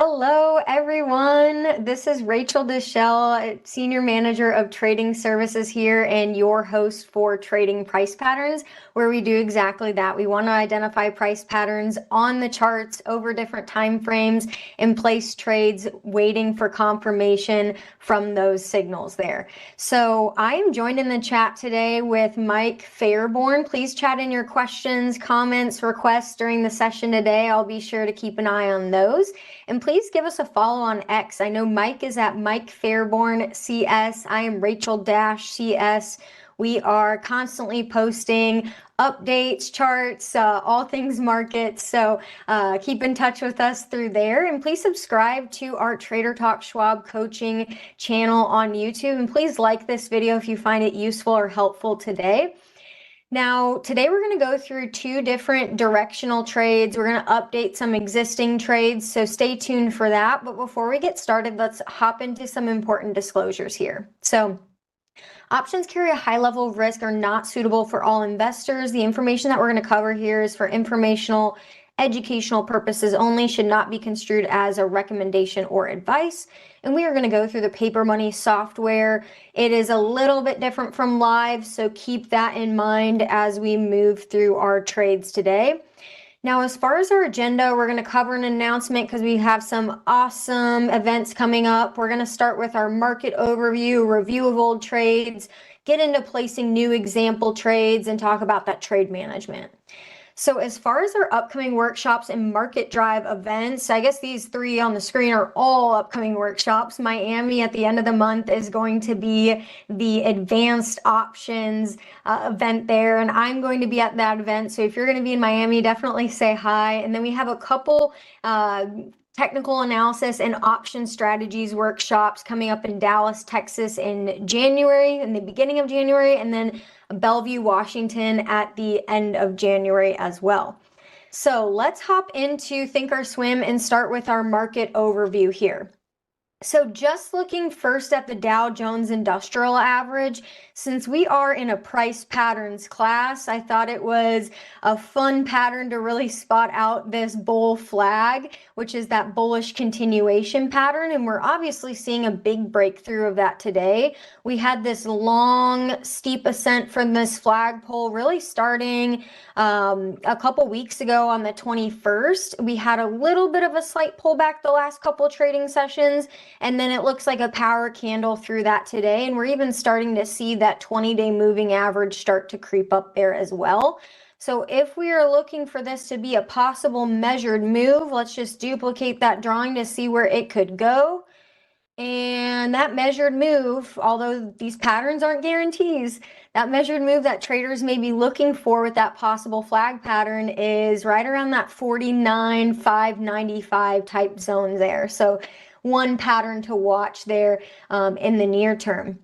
Hello, everyone. This is Rachel Deschelle, Senior Manager of Trading Services here and your host for Trading Price Patterns, where we do exactly that. We want to identify price patterns on the charts over different time frames and place trades waiting for confirmation from those signals there. So I am joined in the chat today with Mike Fairborn. Please chat in your questions, comments, requests during the session today. I'll be sure to keep an eye on those. And please give us a follow on X. I know Mike is at Mike Fairborn CS. I am Rachel-CS. We are constantly posting updates, charts, all things markets. So keep in touch with us through there. And please subscribe to our Trader Talk Schwab coaching channel on YouTube. And please like this video if you find it useful or helpful today. Now, today we're going to go through two different directional trades. We're going to update some existing trades, so stay tuned for that. But before we get started, let's hop into some important disclosures here. So, options carry a high level of risk, are not suitable for all investors. The information that we're going to cover here is for informational, educational purposes only, should not be construed as a recommendation or advice. And we are going to go through the paper money software. It is a little bit different from live, so keep that in mind as we move through our trades today. Now, as far as our agenda, we're going to cover an announcement because we have some awesome events coming up. We're going to start with our market overview, review of old trades, get into placing new example trades, and talk about that trade management. So as far as our upcoming workshops and market drive events, I guess these three on the screen are all upcoming workshops. Miami at the end of the month is going to be the advanced options event there, and I'm going to be at that event. So if you're going to be in Miami, definitely say hi. And then we have a couple technical analysis and option strategies workshops coming up in Dallas, Texas in January, in the beginning of January, and then Bellevue, Washington at the end of January as well. So let's hop into Thinkorswim and start with our market overview here. So just looking first at the Dow Jones Industrial Average, since we are in a price patterns class, I thought it was a fun pattern to really spot out this bull flag, which is that bullish continuation pattern. And we're obviously seeing a big breakthrough of that today. We had this long, steep ascent from this flagpole really starting a couple weeks ago on the 21st. We had a little bit of a slight pullback the last couple trading sessions, and then it looks like a power candle through that today. And we're even starting to see that 20-day moving average start to creep up there as well. So if we are looking for this to be a possible measured move, let's just duplicate that drawing to see where it could go. And that measured move, although these patterns aren't guarantees, that measured move that traders may be looking for with that possible flag pattern is right around that 49,595 type zone there. So one pattern to watch there in the near term.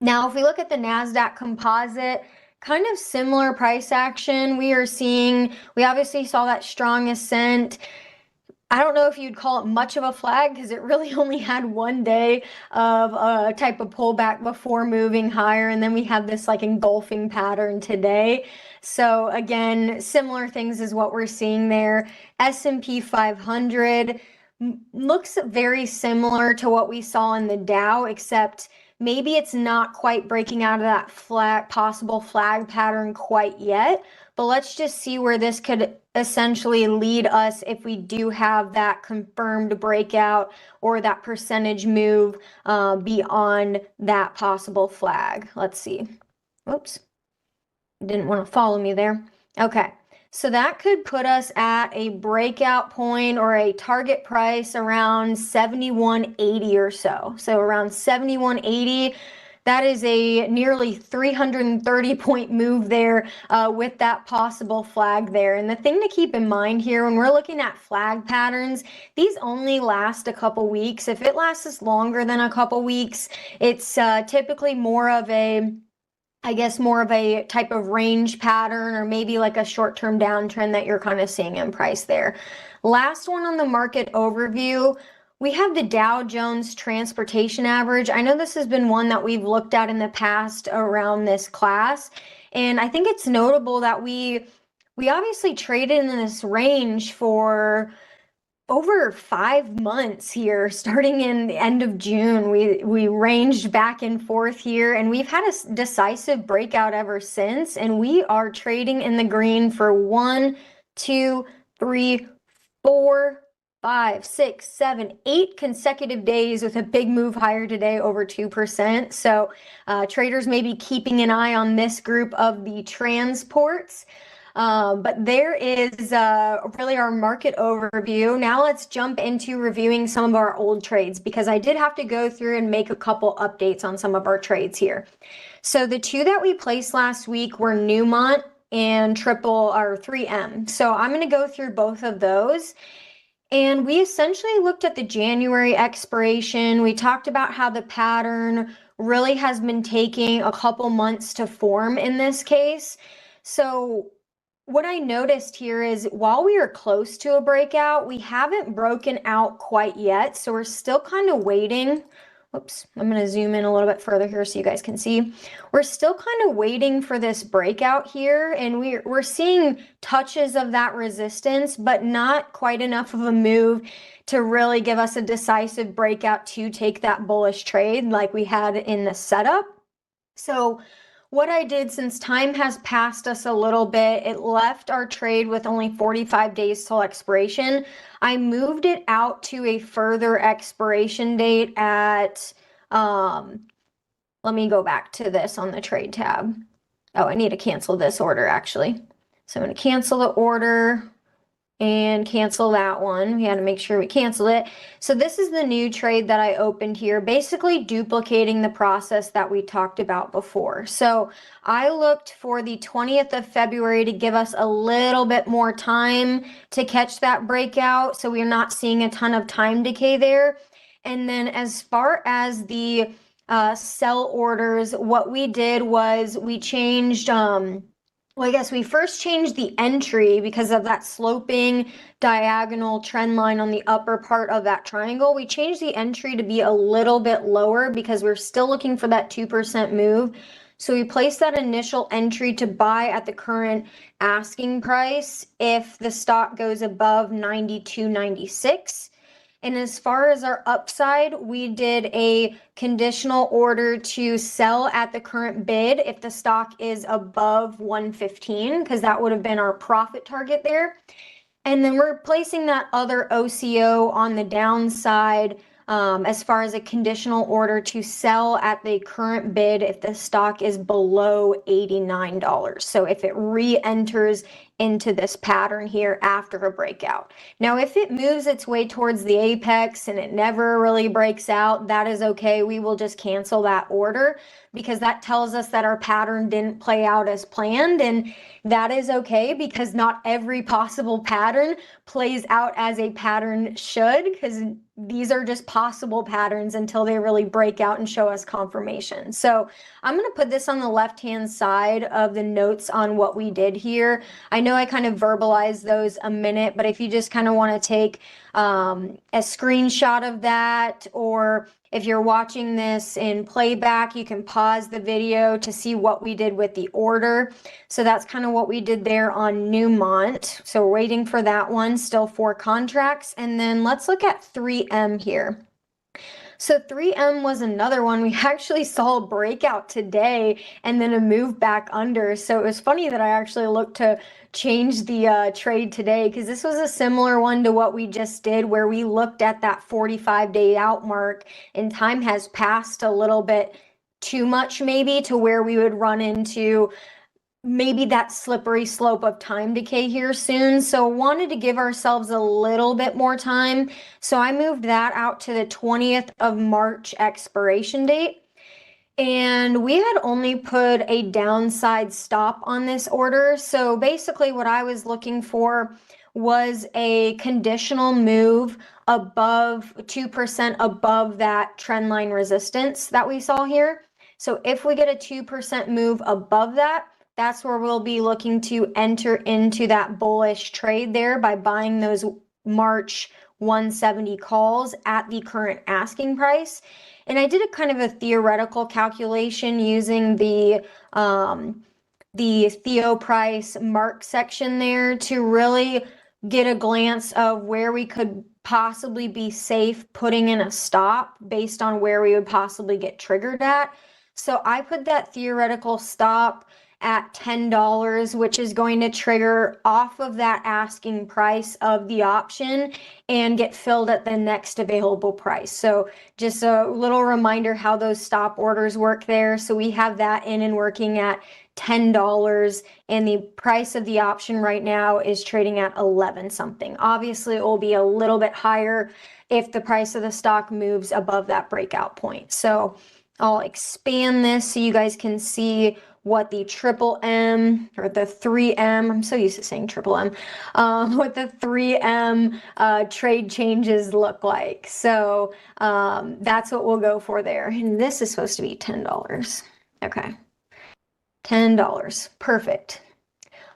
Now, if we look at the NASDAQ composite, kind of similar price action. We obviously saw that strong ascent. I don't know if you'd call it much of a flag because it really only had one day of a type of pullback before moving higher. And then we have this like engulfing pattern today. So again, similar things is what we're seeing there. S&P 500 looks very similar to what we saw in the Dow, except maybe it's not quite breaking out of that possible flag pattern quite yet. But let's just see where this could essentially lead us if we do have that confirmed breakout or that percentage move beyond that possible flag. Let's see. Oops. Didn't want to follow me there. Okay. So that could put us at a breakout point or a target price around 71.80 or so. So around 71.80. That is a nearly 330 point move there with that possible flag there. And the thing to keep in mind here when we're looking at flag patterns, these only last a couple weeks. If it lasts longer than a couple weeks, it's typically more of a type of range pattern or maybe like a short-term downtrend that you're kind of seeing in price there. Last one on the market overview, we have the Dow Jones Transportation Average. I know this has been one that we've looked at in the past around this class, and I think it's notable that we obviously traded in this range for over 5 months here, starting in the end of June. We ranged back and forth here, and we've had a decisive breakout ever since, and we are trading in the green for 1, 2, 3, 4, 5, 6, 7, 8 consecutive days with a big move higher today, over 2%. So traders may be keeping an eye on this group of the transports. But there is really our market overview. Now let's jump into reviewing some of our old trades, because I did have to go through and make a couple updates on some of our trades here. So the two that we placed last week were Newmont and 3M. So I'm going to go through both of those. And we essentially looked at the January expiration. We talked about how the pattern really has been taking a couple months to form in this case. So what I noticed here is while we are close to a breakout, we haven't broken out quite yet. So we're still kind of waiting. Whoops, I'm going to zoom in a little bit further here so you guys can see. We're still kind of waiting for this breakout here, and we're seeing touches of that resistance, but not quite enough of a move to really give us a decisive breakout to take that bullish trade like we had in the setup. So what I did, since time has passed us a little bit, it left our trade with only 45 days till expiration. I moved it out to a further expiration date at, let me go back to this on the trade tab. Oh, I need to cancel this order actually. So I'm going to cancel the order and cancel that one. We had to make sure we cancel it. So this is the new trade that I opened here, basically duplicating the process that we talked about before. So I looked for the 20th of February to give us a little bit more time to catch that breakout, so we're not seeing a ton of time decay there. And then as far as the sell orders, what we did was we changed well, I guess we first changed the entry because of that sloping diagonal trend line on the upper part of that triangle. We changed the entry to be a little bit lower because we're still looking for that 2% move. So we placed that initial entry to buy at the current asking price if the stock goes above 92.96. And as far as our upside, we did a conditional order to sell at the current bid if the stock is above 115, because that would have been our profit target there. And then we're placing that other OCO on the downside as far as a conditional order to sell at the current bid if the stock is below $89. So if it re-enters into this pattern here after a breakout. Now, if it moves its way towards the apex and it never really breaks out, that is okay. We will just cancel that order because that tells us that our pattern didn't play out as planned, and that is okay because not every possible pattern plays out as a pattern should, because these are just possible patterns until they really break out and show us confirmation. So I'm going to put this on the left-hand side of the notes on what we did here. I know I kind of verbalized those a minute, but if you just kind of want to take a screenshot of that, or if you're watching this in playback, you can pause the video to see what we did with the order. So that's kind of what we did there on Newmont. So we're waiting for that one, still 4 contracts. And then let's look at 3M here. So 3M was another one. We actually saw a breakout today and then a move back under. So it was funny that I actually looked to change the trade today, because this was a similar one to what we just did, where we looked at that 45-day out mark and time has passed a little bit too much maybe to where we would run into maybe that slippery slope of time decay here soon. So wanted to give ourselves a little bit more time. So I moved that out to the 20th of March expiration date. And we had only put a downside stop on this order. So basically what I was looking for was a conditional move above 2% above that trend line resistance that we saw here. So if we get a 2% move above that, that's where we'll be looking to enter into that bullish trade there by buying those March 170 calls at the current asking price. And I did a kind of a theoretical calculation using the Theo Price mark section there to really get a glance of where we could possibly be safe putting in a stop based on where we would possibly get triggered at. So I put that theoretical stop at $10, which is going to trigger off of that asking price of the option and get filled at the next available price. So just a little reminder how those stop orders work there. So we have that in and working at $10, and the price of the option right now is trading at 11 something. Obviously, it will be a little bit higher if the price of the stock moves above that breakout point. So I'll expand this so you guys can see what the triple M or the 3M, I'm so used to saying triple M, what the 3M trade changes look like. So that's what we'll go for there. And this is supposed to be $10. Okay. $10. Perfect.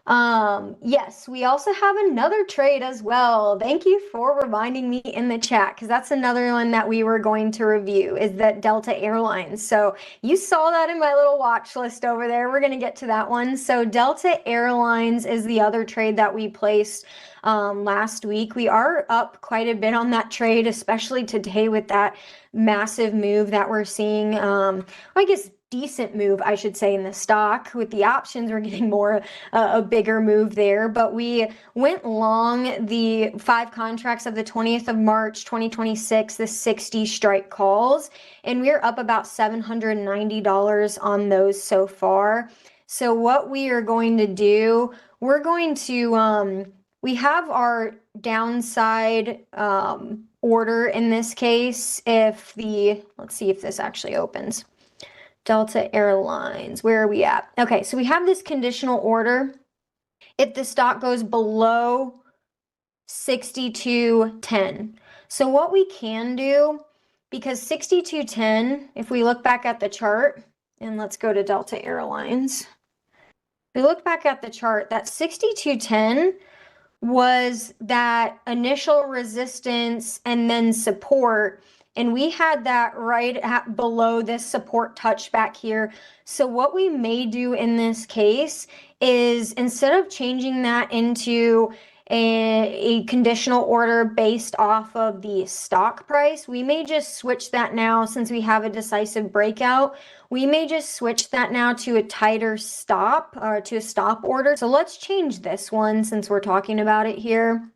Yes, we also have another trade as well. Thank you for reminding me in the chat, because that's another one that we were going to review, is that Delta Airlines. So you saw that in my little watch list over there. We're going to get to that one. So Delta Airlines is the other trade that we placed last week. We are up quite a bit on that trade, especially today with that massive move that we're seeing. I guess decent move, I should say, in the stock. With the options, we're getting more a bigger move there, but we went long the 5 contracts of the 20th of March 2026, the 60 strike calls, and we're up about $790 on those so far. So what we are going to do, we're going to we have our downside order in this case. If the, let's see if this actually opens. Delta Airlines, where are we at? Okay, so we have this conditional order. If the stock goes below 62.10. So what we can do, because 62.10, if we look back at the chart, and let's go to Delta Airlines. If we look back at the chart, that 62.10 was that initial resistance and then support. And we had that right below this support touchback here. So what we may do in this case is, instead of changing that into a conditional order based off of the stock price, we may just switch that now, since we have a decisive breakout. We may just switch that now to a tighter stop, or to a stop order. So let's change this one since we're talking about it here.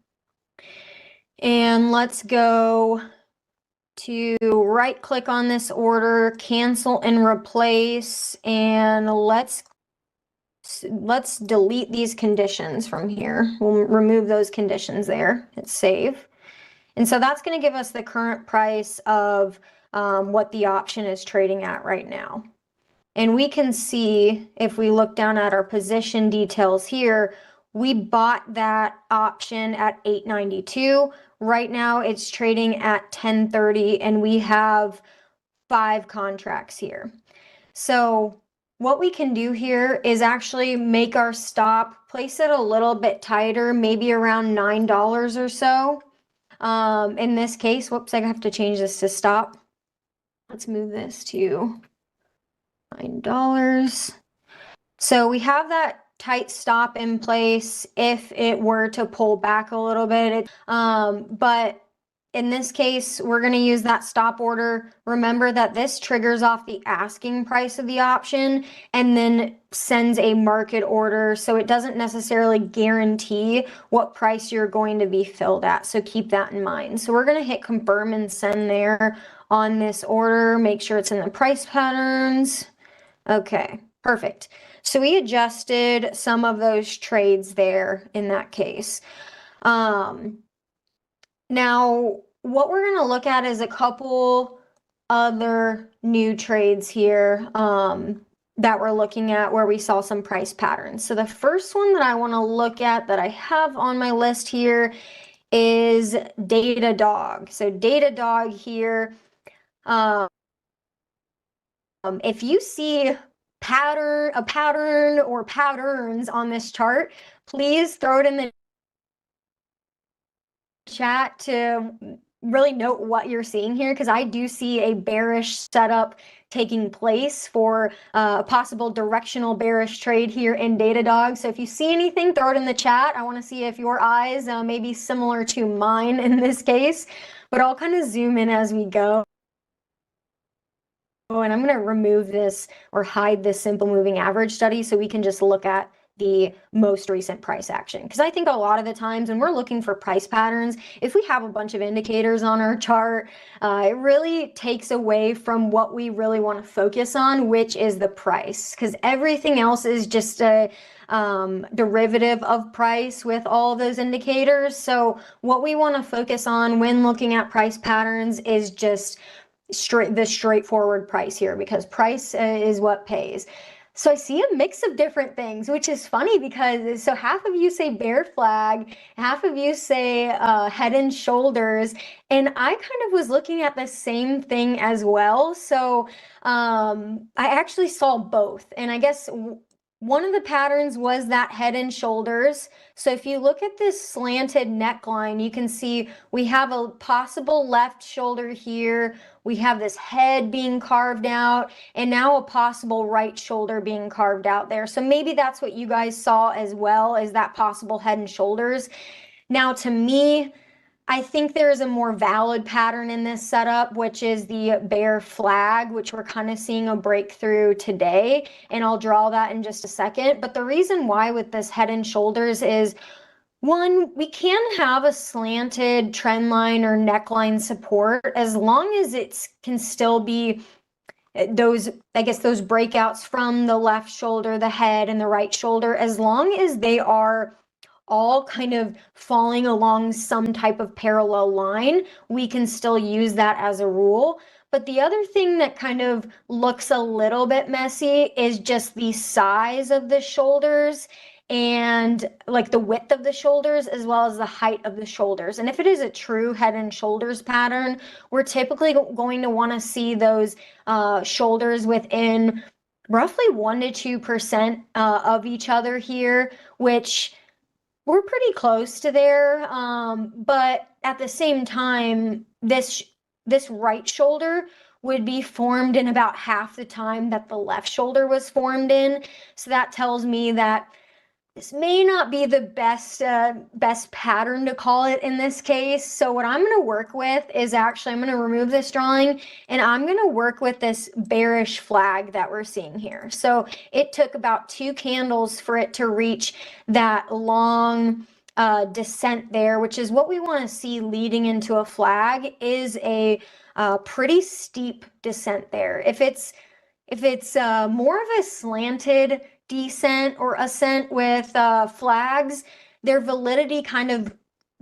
And let's go to right click on this order, cancel and replace, and let's delete these conditions from here. We'll remove those conditions there. Hit save. And so that's going to give us the current price of what the option is trading at right now. And we can see, if we look down at our position details here, we bought that option at $8.92. Right now it's trading at $10.30, and we have 5 contracts here. So what we can do here is actually make our stop, place it a little bit tighter, maybe around $9 or so. In this case, whoops, I have to change this to stop. Let's move this to $9. So we have that tight stop in place if it were to pull back a little bit. But in this case, we're going to use that stop order. Remember that this triggers off the asking price of the option and then sends a market order. So it doesn't necessarily guarantee what price you're going to be filled at. So keep that in mind. So we're going to hit confirm and send there on this order. Make sure it's in the price patterns. Okay, perfect. So we adjusted some of those trades there in that case. Now, what we're going to look at is a couple other new trades here that we're looking at where we saw some price patterns. So the first one that I want to look at that I have on my list here is Datadog. So Datadog here, if you see a pattern or patterns on this chart, please throw it in the chat to really note what you're seeing here, because I do see a bearish setup taking place for a possible directional bearish trade here in Datadog. So if you see anything, throw it in the chat. I want to see if your eyes may be similar to mine in this case, but I'll kind of zoom in as we go. And I'm going to remove this or hide this simple moving average study so we can just look at the most recent price action. Because I think a lot of the times when we're looking for price patterns, if we have a bunch of indicators on our chart, it really takes away from what we really want to focus on, which is the price. Because everything else is just a derivative of price with all of those indicators. So what we want to focus on when looking at price patterns is just the straightforward price here, because price is what pays. So I see a mix of different things, which is funny because so half of you say bear flag, half of you say head and shoulders, and I kind of was looking at the same thing as well. So I actually saw both, and I guess one of the patterns was that head and shoulders. So if you look at this slanted neckline, you can see we have a possible left shoulder here. We have this head being carved out, and now a possible right shoulder being carved out there. So maybe that's what you guys saw as well, as that possible head and shoulders. Now, to me, I think there's a more valid pattern in this setup, which is the bear flag, which we're kind of seeing a breakthrough today. And I'll draw that in just a second. But the reason why with this head and shoulders is, one, we can have a slanted trend line or neckline support as long as it can still be those, I guess, those breakouts from the left shoulder, the head, and the right shoulder, as long as they are all kind of falling along some type of parallel line, we can still use that as a rule. But the other thing that kind of looks a little bit messy is just the size of the shoulders and like the width of the shoulders as well as the height of the shoulders. And if it is a true head and shoulders pattern, we're typically going to want to see those shoulders within roughly 1 to 2% of each other here, which we're pretty close to there. But at the same time, this right shoulder would be formed in about half the time that the left shoulder was formed in. So that tells me that this may not be the best pattern to call it in this case. So what I'm going to work with is actually, I'm going to remove this drawing and I'm going to work with this bearish flag that we're seeing here. So it took about 2 candles for it to reach that long descent there, which is what we want to see leading into a flag, is a pretty steep descent there. If it's more of a slanted descent or ascent with flags, their validity kind of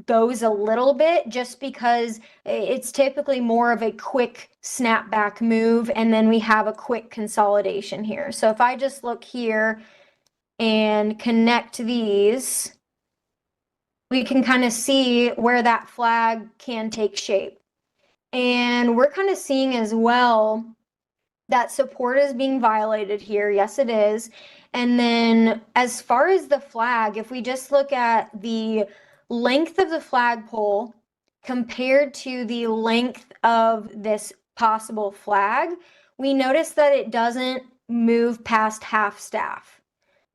goes a little bit, just because it's typically more of a quick snapback move, and then we have a quick consolidation here. So if I just look here and connect these, we can kind of see where that flag can take shape. And we're kind of seeing as well that support is being violated here. Yes, it is. And then as far as the flag, if we just look at the length of the flagpole compared to the length of this possible flag, we notice that it doesn't move past half staff.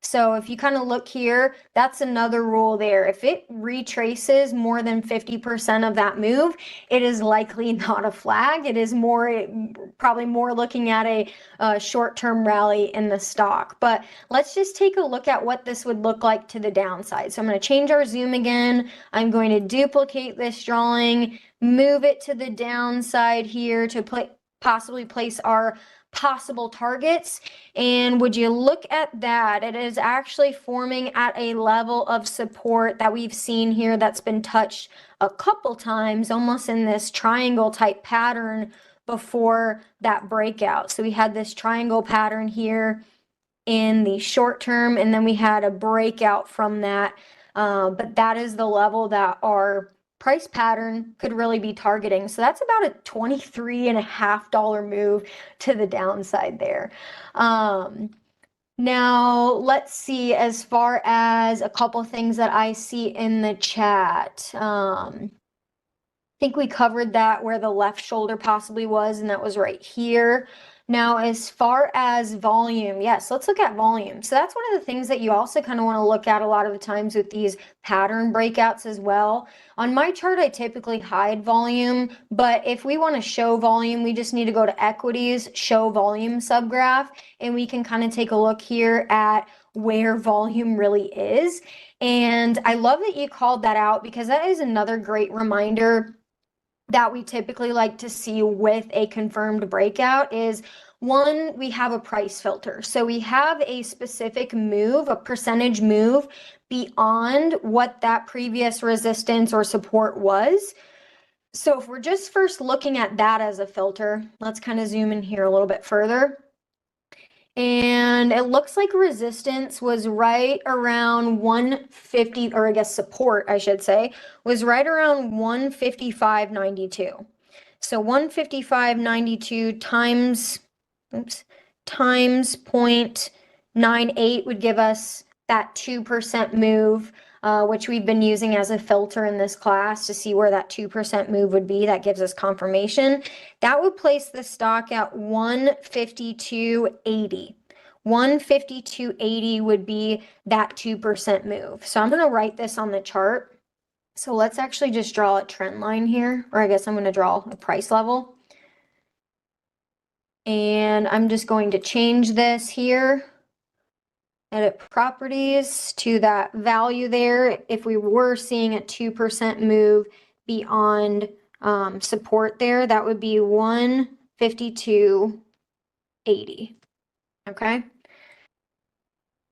So if you kind of look here, that's another rule there. If it retraces more than 50% of that move, it is likely not a flag. It is probably more looking at a short-term rally in the stock. But let's just take a look at what this would look like to the downside. So I'm going to change our zoom again. I'm going to duplicate this drawing, move it to the downside here to possibly place our possible targets. And would you look at that? It is actually forming at a level of support that we've seen here that's been touched a couple times, almost in this triangle type pattern before that breakout. So we had this triangle pattern here in the short term, and then we had a breakout from that. But that is the level that our price pattern could really be targeting. So that's about a $23.50 move to the downside there. Now let's see, as far as a couple things that I see in the chat. think we covered that where the left shoulder possibly was, and that was right here. Now, as far as volume, yes, let's look at volume. So that's one of the things that you also kind of want to look at a lot of the times with these pattern breakouts as well. On my chart, I typically hide volume, but if we want to show volume, we just need to go to equities, show volume subgraph, and we can kind of take a look here at where volume really is. And I love that you called that out, because that is another great reminder that we typically like to see with a confirmed breakout is, one, we have a price filter. So we have a specific move, a percentage move beyond what that previous resistance or support was. So if we're just first looking at that as a filter, let's kind of zoom in here a little bit further. And it looks like resistance was right around 150, or I guess support, I should say, was right around 155.92. So 155.92 times 0.98 would give us that 2% move, which we've been using as a filter in this class to see where that 2% move would be. That gives us confirmation. That would place the stock at 152.80. 152.80 would be that 2% move. So I'm going to write this on the chart. So let's actually just draw a trend line here, or I guess I'm going to draw a price level. And I'm just going to change this here. Edit properties to that value there. If we were seeing a 2% move beyond support there, that would be 152.80. Okay.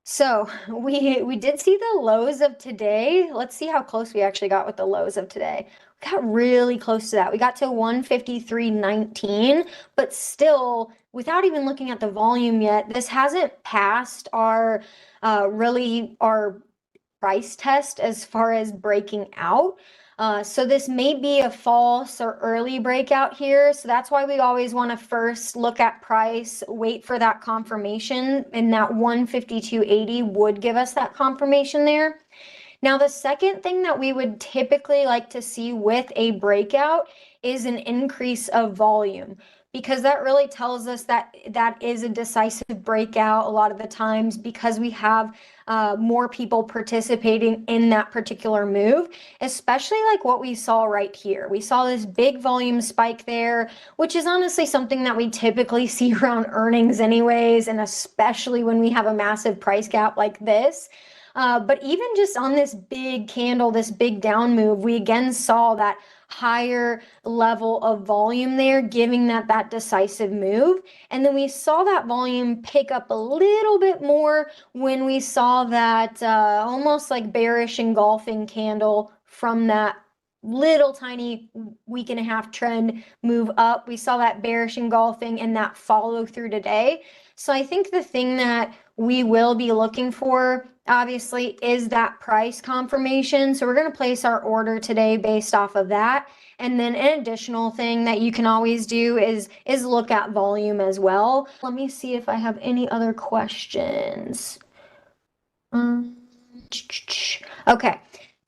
So we did see the lows of today. Let's see how close we actually got with the lows of today. We got really close to that. We got to 153.19, but still, without even looking at the volume yet, this hasn't passed our really our price test as far as breaking out. So this may be a false or early breakout here. So that's why we always want to first look at price, wait for that confirmation, and that 152.80 would give us that confirmation there. Now, the second thing that we would typically like to see with a breakout is an increase of volume, because that really tells us that that is a decisive breakout a lot of the times, because we have more people participating in that particular move, especially like what we saw right here. We saw this big volume spike there, which is honestly something that we typically see around earnings anyways, and especially when we have a massive price gap like this. But even just on this big candle, this big down move, we again saw that higher level of volume there, giving that decisive move. And then we saw that volume pick up a little bit more when we saw that almost like bearish engulfing candle from that little tiny week and a half trend move up. We saw that bearish engulfing and that follow through today. So I think the thing that we will be looking for, obviously, is that price confirmation. So we're going to place our order today based off of that. And then an additional thing that you can always do is look at volume as well. Let me see if I have any other questions. Okay.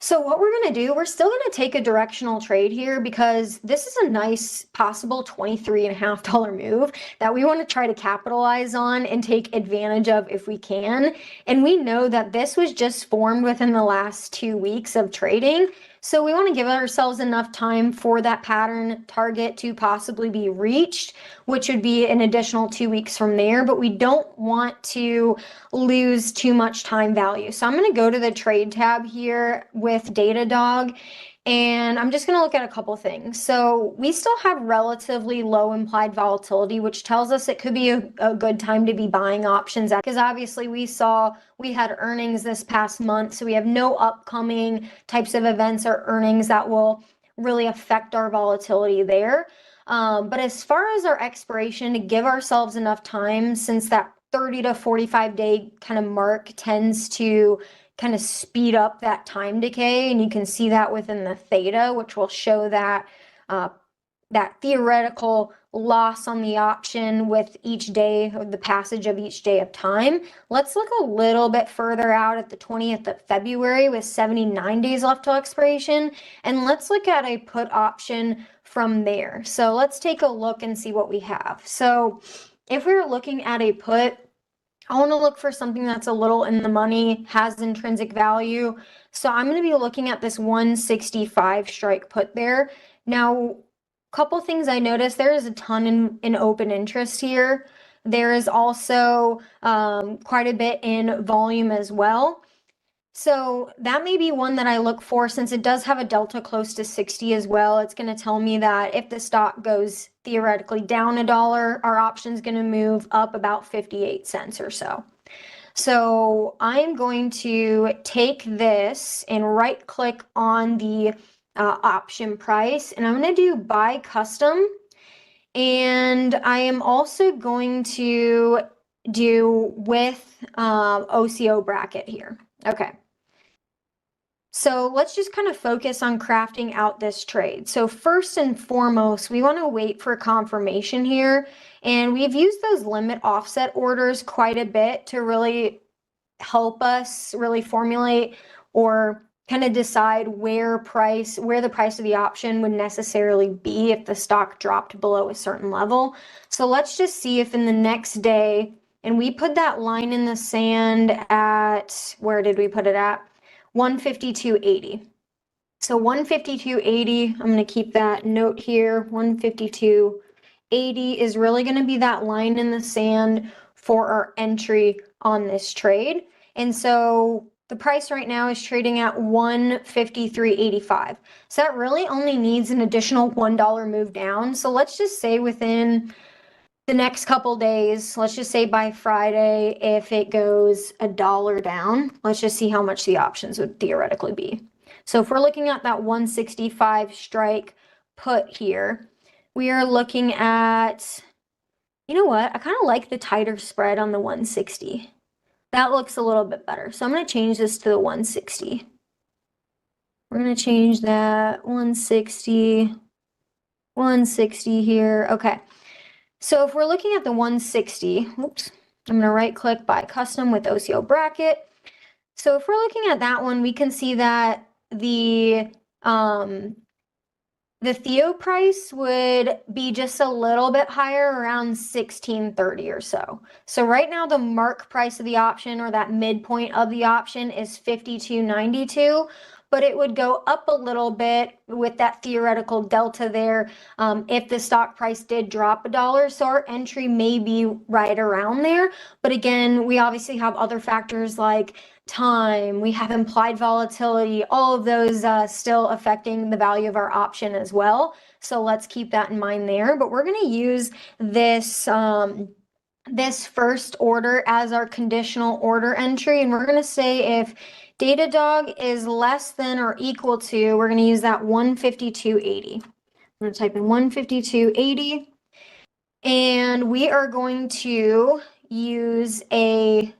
So what we're going to do, we're still going to take a directional trade here, because this is a nice possible $23.50 move that we want to try to capitalize on and take advantage of if we can. And we know that this was just formed within the last 2 weeks of trading. So we want to give ourselves enough time for that pattern target to possibly be reached, which would be an additional 2 weeks from there. But we don't want to lose too much time value. So I'm going to go to the trade tab here with Datadog, and I'm just going to look at a couple things. So we still have relatively low implied volatility, which tells us it could be a good time to be buying options, because obviously we had earnings this past month, so we have no upcoming types of events or earnings that will really affect our volatility there. But as far as our expiration, to give ourselves enough time, since that 30 to 45 day kind of mark tends to kind of speed up that time decay, and you can see that within the theta, which will show that that theoretical loss on the option with each day of the passage of each day of time. Let's look a little bit further out at the 20th of February with 79 days left till expiration, and let's look at a put option from there. So let's take a look and see what we have. So if we were looking at a put, I want to look for something that's a little in the money, has intrinsic value. So I'm going to be looking at this 165 strike put there. Now, couple things I noticed, there is a ton in open interest here. There is also quite a bit in volume as well. So that may be one that I look for, since it does have a delta close to 60 as well. It's going to tell me that if the stock goes theoretically down $1, our option is going to move up about 58 cents or so. So I'm going to take this and right click on the option price, and I'm going to do buy custom, and I am also going to do with OCO bracket here. Okay. So let's just kind of focus on crafting out this trade. So first and foremost, we want to wait for confirmation here, and we've used those limit offset orders quite a bit to really help us really formulate or kind of decide where the price of the option would necessarily be if the stock dropped below a certain level. So let's just see if in the next day, and we put that line in the sand at, where did we put it at? 152.80. So 152.80, I'm going to keep that note here. 152.80 is really going to be that line in the sand for our entry on this trade. And so the price right now is trading at 153.85. So that really only needs an additional $1 move down. So let's just say within the next couple days, let's just say by Friday, if it goes $1 down, let's just see how much the options would theoretically be. So if we're looking at that 165 strike put here, we are looking at, you know what? I kind of like the tighter spread on the 160. That looks a little bit better. So I'm going to change this to the 160. We're going to change that 160 here. Okay. So if we're looking at the 160, oops, I'm going to right click buy custom with OCO bracket. So if we're looking at that one, we can see that the Theo price would be just a little bit higher, around 1630 or so. So right now the mark price of the option, or that midpoint of the option, is 52.92, but it would go up a little bit with that theoretical delta there if the stock price did drop $1. So our entry may be right around there. But again, we obviously have other factors like time, we have implied volatility, all of those still affecting the value of our option as well. So let's keep that in mind there. But we're going to use this this first order as our conditional order entry, and we're going to say if Datadog is less than or equal to, we're going to use that 152.80. I'm going to type in 152.80, and we are going to use the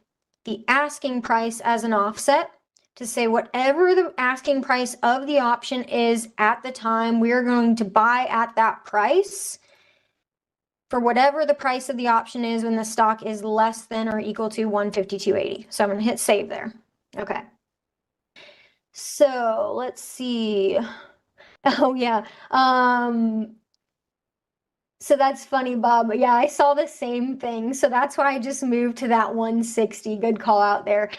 asking price as an offset to say whatever the asking price of the option is at the time, we are going to buy at that price for whatever the price of the option is when the stock is less than or equal to 152.80. So I'm going to hit save there. Okay. So let's see. Oh yeah. So that's funny, Bob. Yeah, I saw the same thing. So that's why I just moved to that 160. Good call out there.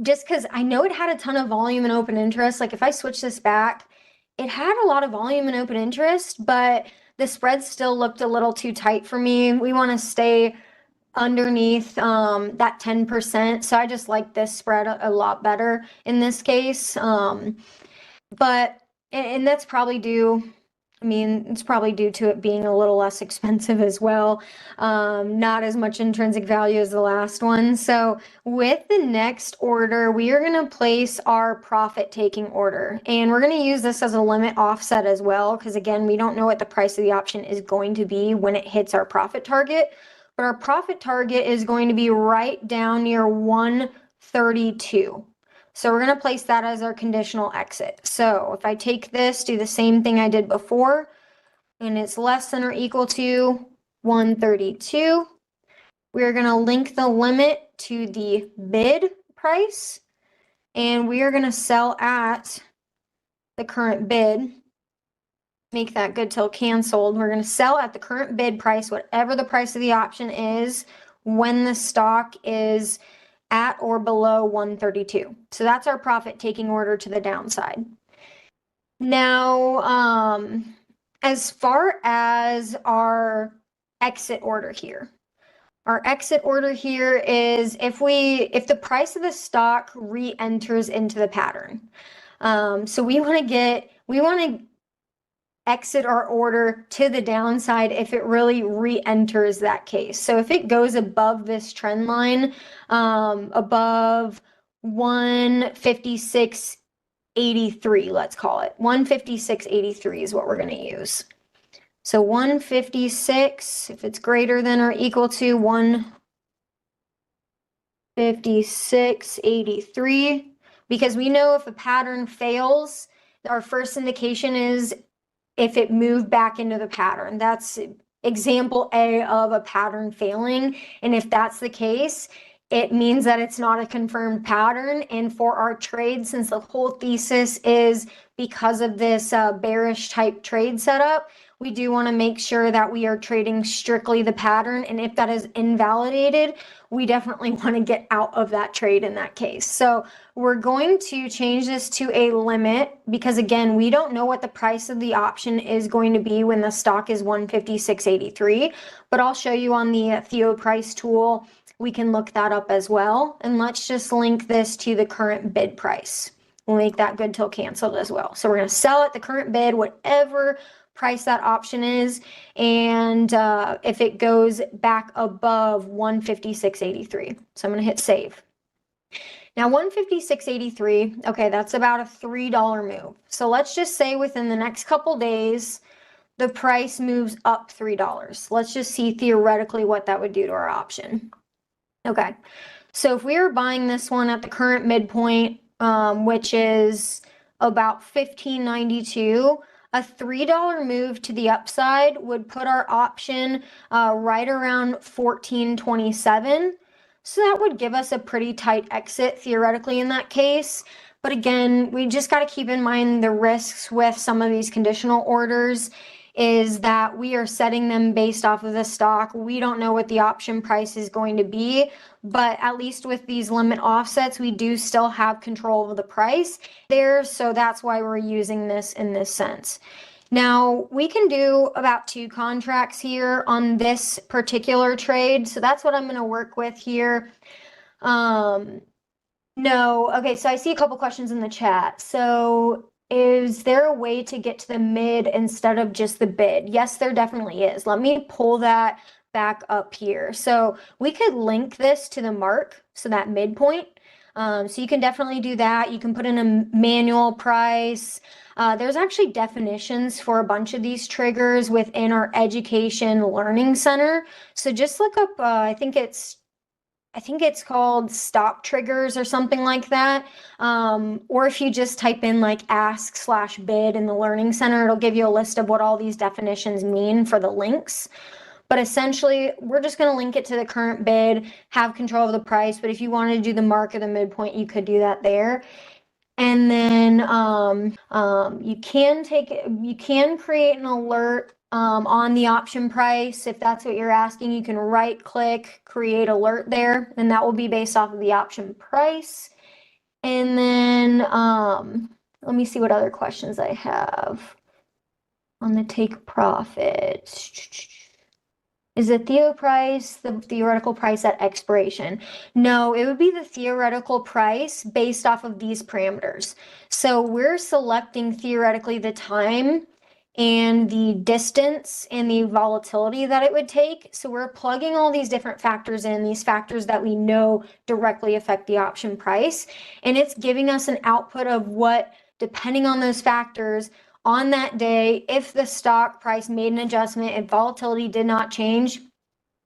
Just because I know it had a ton of volume and open interest. Like if I switch this back, it had a lot of volume and open interest, but the spread still looked a little too tight for me. We want to stay underneath that 10%. So I just like this spread a lot better in this case. But that's probably due. I mean, it's probably due to it being a little less expensive as well. Not as much intrinsic value as the last one. So with the next order, we are going to place our profit taking order. And we're going to use this as a limit offset as well, because again, we don't know what the price of the option is going to be when it hits our profit target. But our profit target is going to be right down near 132. So we're going to place that as our conditional exit. So if I take this, do the same thing I did before, and it's less than or equal to 132. We're going to link the limit to the bid price, and we are going to sell at the current bid. Make that good till canceled. We're going to sell at the current bid price, whatever the price of the option is, when the stock is at or below 132. So that's our profit taking order to the downside. Now, as far as our exit order here, our exit order here is if the price of the stock re-enters into the pattern. So we want to exit our order to the downside if it really re-enters that case. So if it goes above this trend line, above 156.83, let's call it 156.83 is what we're going to use. So 156, if it's greater than or equal to 156.83, because we know if a pattern fails, our first indication is if it moved back into the pattern. That's example A of a pattern failing. And if that's the case, it means that it's not a confirmed pattern. And for our trade, since the whole thesis is because of this bearish type trade setup, we do want to make sure that we are trading strictly the pattern. And if that is invalidated, we definitely want to get out of that trade in that case. So we're going to change this to a limit because, again, we don't know what the price of the option is going to be when the stock is 156.83, but I'll show you on the Theo Price tool. We can look that up as well. And let's just link this to the current bid price. We'll make that good till canceled as well. So we're going to sell at the current bid, whatever price that option is, and if it goes back above 156.83. So I'm going to hit save. Now 156.83, okay, that's about a $3 move. So let's just say within the next couple days, the price moves up $3. Let's just see theoretically what that would do to our option. Okay, so if we were buying this one at the current midpoint, which is about 15.92, a $3 move to the upside would put our option right around 14.27. So that would give us a pretty tight exit theoretically in that case. But again, we just got to keep in mind the risks with some of these conditional orders is that we are setting them based off of the stock. We don't know what the option price is going to be, but at least with these limit offsets, we do still have control of the price there. So that's why we're using this in this sense. Now we can do about 2 contracts here on this particular trade. So that's what I'm going to work with here. No, okay, so I see a couple questions in the chat. So is there a way to get to the mid instead of just the bid? Yes, there definitely is. Let me pull that back up here. So we could link this to the mark, so that midpoint. So you can definitely do that. You can put in a manual price. There's actually definitions for a bunch of these triggers within our Education Learning Center. So just look up, I think it's called stop triggers or something like that. Or if you just type in like ask/bid in the Learning Center, it'll give you a list of what all these definitions mean for the links. But essentially, we're just going to link it to the current bid, have control of the price. But if you wanted to do the mark or the midpoint, you could do that there. And then you can create an alert on the option price. If that's what you're asking, you can right click, create alert there, and that will be based off of the option price. And then let me see what other questions I have on the take profit. Is the Theo price the theoretical price at expiration? No, it would be the theoretical price based off of these parameters. So we're selecting theoretically the time and the distance and the volatility that it would take. So we're plugging all these different factors in, these factors that we know directly affect the option price. And it's giving us an output of what, depending on those factors, on that day, if the stock price made an adjustment, if volatility did not change,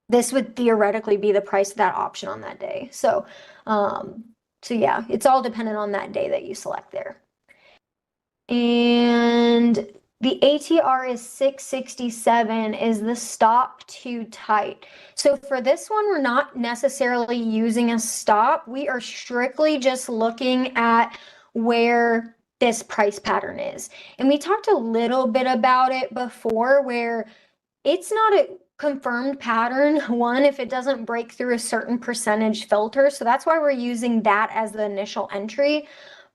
this would theoretically be the price of that option on that day. So, so yeah, it's all dependent on that day that you select there. And The ATR is 667, is the stop too tight? So for this one, we're not necessarily using a stop. We are strictly just looking at where this price pattern is. And we talked a little bit about it before, where it's not a confirmed pattern, one, if it doesn't break through a certain percentage filter. So that's why we're using that as the initial entry.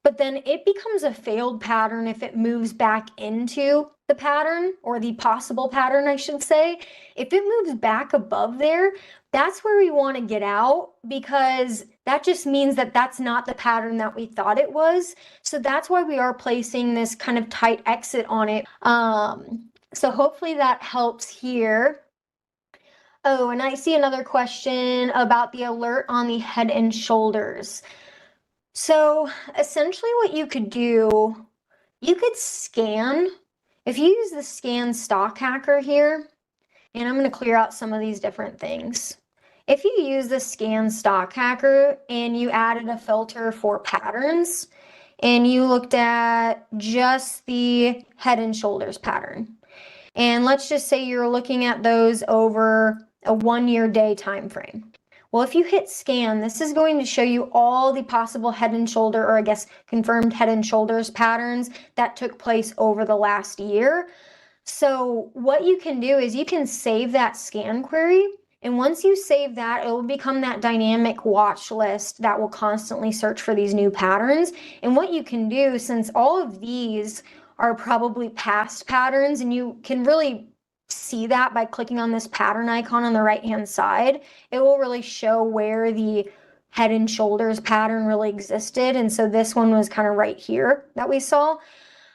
But then it becomes a failed pattern if it moves back into the pattern, or the possible pattern, I should say. If it moves back above there, that's where we want to get out, because that just means that that's not the pattern that we thought it was. So that's why we are placing this kind of tight exit on it. So hopefully that helps here. Oh, and I see another question about the alert on the Head and Shoulders. So essentially what you could do, you could scan, if you use the scan stock hacker here, and I'm going to clear out some of these different things. If you use the scan stock hacker and you added a filter for patterns and you looked at just the Head and Shoulders pattern, and let's just say you're looking at those over a 1 year day time frame. Well, if you hit scan, this is going to show you all the possible Head and Shoulder, or I guess confirmed Head and Shoulders patterns that took place over the last year. So what you can do is you can save that scan query. And once you save that, it will become that dynamic watch list that will constantly search for these new patterns. And what you can do, since all of these are probably past patterns, and you can really see that by clicking on this pattern icon on the right hand side, it will really show where the Head and Shoulders pattern really existed. And so this one was kind of right here that we saw.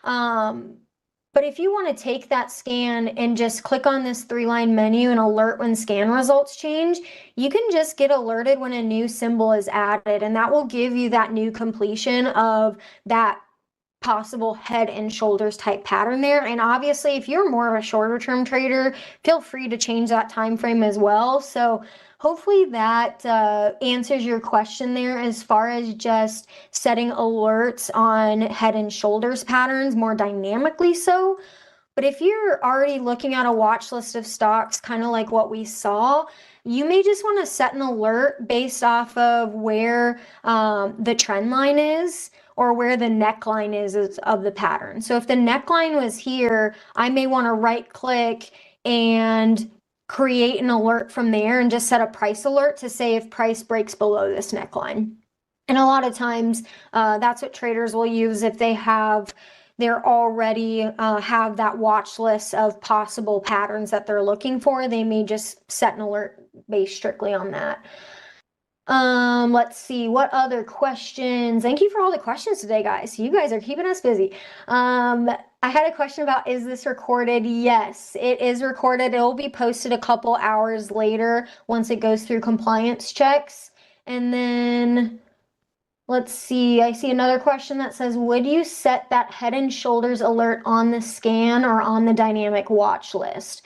But if you want to take that scan and just click on this 3-line menu and alert when scan results change, you can just get alerted when a new symbol is added, and that will give you that new completion of that possible Head and Shoulders type pattern there. And obviously, if you're more of a shorter term trader, feel free to change that time frame as well. So hopefully that answers your question there, as far as just setting alerts on Head and Shoulders patterns more dynamically so. But if you're already looking at a watch list of stocks, kind of like what we saw, you may just want to set an alert based off of where the trend line is, or where the neckline is of the pattern. So if the neckline was here, I may want to right click and create an alert from there and just set a price alert to say if price breaks below this neckline. And a lot of times that's what traders will use if they're already have that watch list of possible patterns that they're looking for. They may just set an alert based strictly on that. Let's see, what other questions? Thank you for all the questions today, guys. You guys are keeping us busy. I had a question about, is this recorded? Yes, it is recorded. It will be posted a couple hours later once it goes through compliance checks. And then let's see, I see another question that says, would you set that Head and Shoulders alert on the scan or on the dynamic watch list?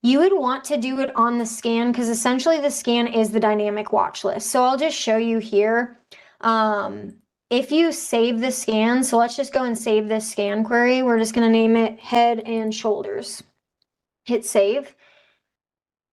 You would want to do it on the scan, because essentially the scan is the dynamic watch list. So I'll just show you here. If you save the scan, so let's just go and save this scan query. We're just going to name it Head and Shoulders. Hit save.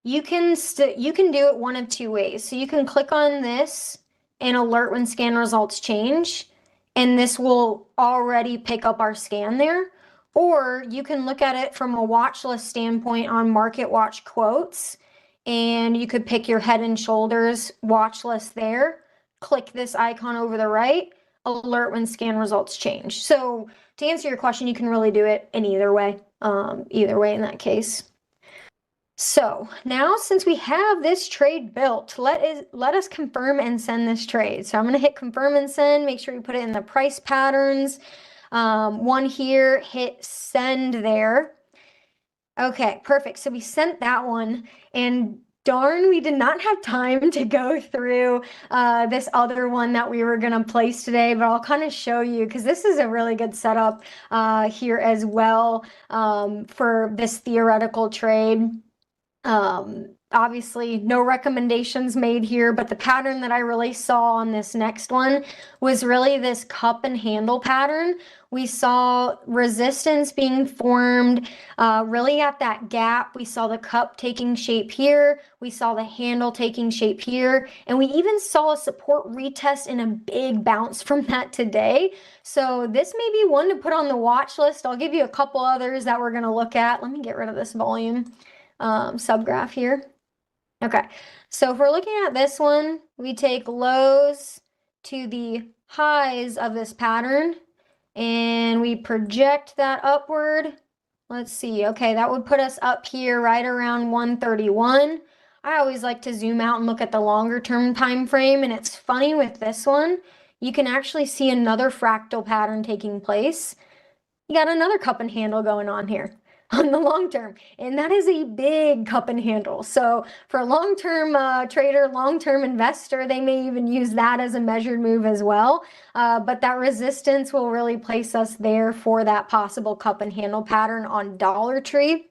You can do it one of two ways. So you can click on this and alert when scan results change, and this will already pick up our scan there. Or you can look at it from a watch list standpoint on Market Watch Quotes, and you could pick your Head and Shoulders watch list there, click this icon over the right, alert when scan results change. So to answer your question, you can really do it in either way in that case. So now, since we have this trade built, let us confirm and send this trade. So I'm going to hit confirm and send, make sure you put it in the price patterns. One here, hit send there. Okay, perfect. So we sent that one, and darn, we did not have time to go through this other one that we were going to place today, but I'll kind of show you, because this is a really good setup here as well for this theoretical trade. Obviously, no recommendations made here, but the pattern that I really saw on this next one was really this cup and handle pattern. We saw resistance being formed really at that gap. We saw the cup taking shape here. We saw the handle taking shape here. And we even saw a support retest and a big bounce from that today. So this may be one to put on the watch list. I'll give you a couple others that we're going to look at. Let me get rid of this volume subgraph here. Okay, so if we're looking at this one, we take lows to the highs of this pattern and we project that upward. Let's see, okay, that would put us up here right around 131. I always like to zoom out and look at the longer term time frame, and it's funny with this one, you can actually see another fractal pattern taking place. You got another cup and handle going on here on the long term, and that is a big cup and handle. So for a long-term trader, long-term investor, they may even use that as a measured move as well. But that resistance will really place us there for that possible cup and handle pattern on Dollar Tree.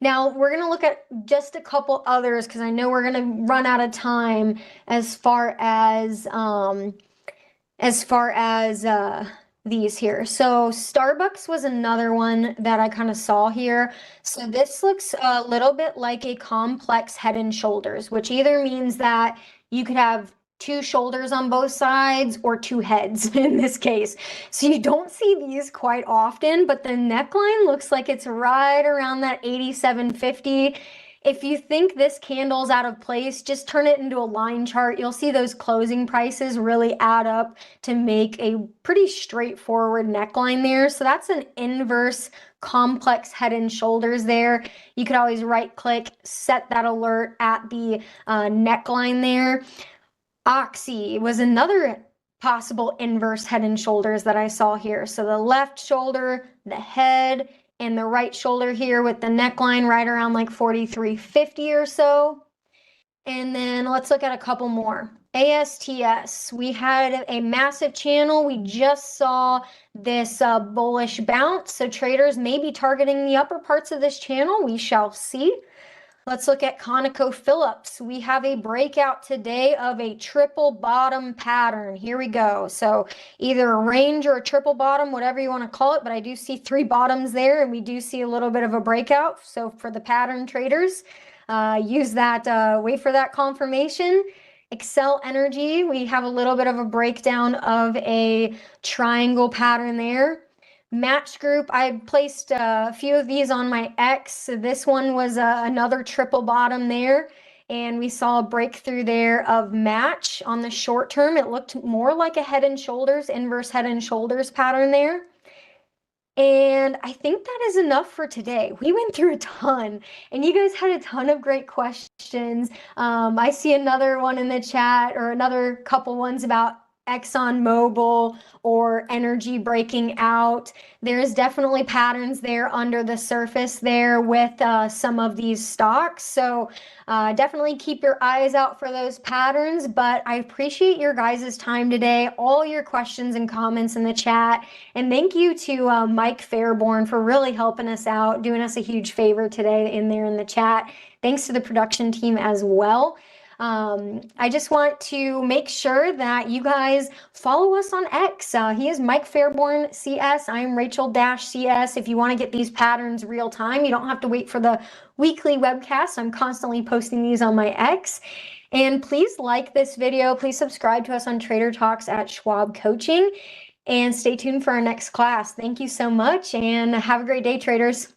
Now we're going to look at just a couple others because I know we're going to run out of time as far as these here. So Starbucks was another one that I kind of saw here. So this looks a little bit like a complex head and shoulders, which either means that you could have two shoulders on both sides or two heads in this case. So you don't see these quite often, but the neckline looks like it's right around that 87.50. If you think this candle's out of place, just turn it into a line chart. You'll see those closing prices really add up to make a pretty straightforward neckline there. So that's an inverse complex head and shoulders there. You could always right click, set that alert at the neckline there. Oxy was another possible inverse head and shoulders that I saw here. So the left shoulder, the head, and the right shoulder here with the neckline right around like 43.50 or so. And then let's look at a couple more. ASTS, we had a massive channel. We just saw this bullish bounce. So traders may be targeting the upper parts of this channel. We shall see. Let's look at ConocoPhillips. We have a breakout today of a triple bottom pattern. Here we go. So either a range or a triple bottom, whatever you want to call it, but I do see three bottoms there, and we do see a little bit of a breakout. So for the pattern traders, use that, wait for that confirmation. Xcel Energy, we have a little bit of a breakdown of a triangle pattern there. Match Group, I placed a few of these on my X. This one was another triple bottom there, and we saw a breakthrough there of Match on the short term. It looked more like a head and shoulders, inverse head and shoulders pattern there. And I think that is enough for today. We went through a ton, and you guys had a ton of great questions. I see another one in the chat, or another couple ones about ExxonMobil or energy breaking out. There's definitely patterns there under the surface there with some of these stocks. So definitely keep your eyes out for those patterns. But I appreciate your guys' time today, all your questions and comments in the chat. And thank you to Mike Fairborn for really helping us out, doing us a huge favor today in the chat. Thanks to the production team as well. I just want to make sure that you guys follow us on X. He is Mike Fairborn CS. I'm Rachel-CS. If you want to get these patterns real time, you don't have to wait for the weekly webcast. I'm constantly posting these on my X. And please like this video. Please subscribe to us on Trader Talks at Schwab Coaching. And stay tuned for our next class. Thank you so much, and have a great day, traders.